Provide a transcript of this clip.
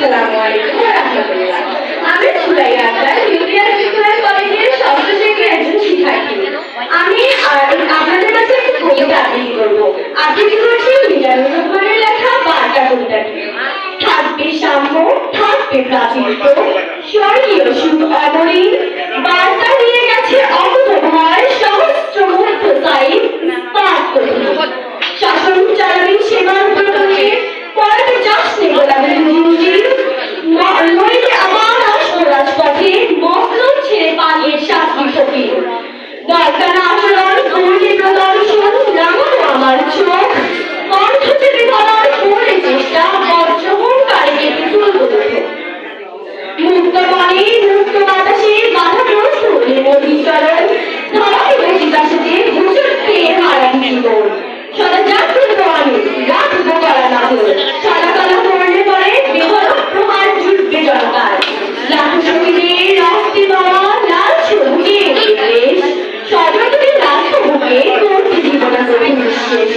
আসসালামু আলাইকুম ওয়া রাহমাতুল্লাহ। আমি সুরাইয়া আক্তার, ইউনিয়ন স্কুল কলেজের ষষ্ঠ শ্রেণীর একজন শিক্ষার্থী। আমি আপনাদের কাছে একটি কবিতা আবৃত্তি করব। আবৃত্তি করছি মিজানুর রহমানের লেখা বার্তা কবিতাটি। থাকবে সাম্য, থাকবে প্রাচীর্য, স্বর্গীয় সুখ অমরিন, বার্তা নিয়ে গেছে অকুত ভয়, সহস্র মুগ্ধ সাইড পাক কঠিন। শাসন চালাবেন সীমান্ত নিয়ে, পড়াতে যাসনি গোলামের জিঞ্জির, নইলে আবার আসবো রাজপথে, মসনদ ছেড়ে পালিয়ে শাস্তি ফকির। দরকার আচরণ, করলে প্রদর্শন, রাঙানো আমার চোখ, কণ্ঠ চেপে ধরার করে চেষ্টা, বজ্রহংকারে কেটে তুলব দুঃখ। মুক্ত মনে, মুক্ত বাতাসে, বাধাগ্রস্ত হলে নদীর চরণ, ধরাই বসিকাশে হুজুর পেয়ে হারান জীবন। সদা জাগ্রত আমি, রাখবো করা নজর, সাদা কালো পড়লে পরে বেহরক প্রহার জুটবে জনতার। লাখো শহীদের রক্তে মারা লাল ছবুকে দেশ, সর্বতী রাষ্ট্র বুকে করতে জীবন কঠিন নিঃশেষ।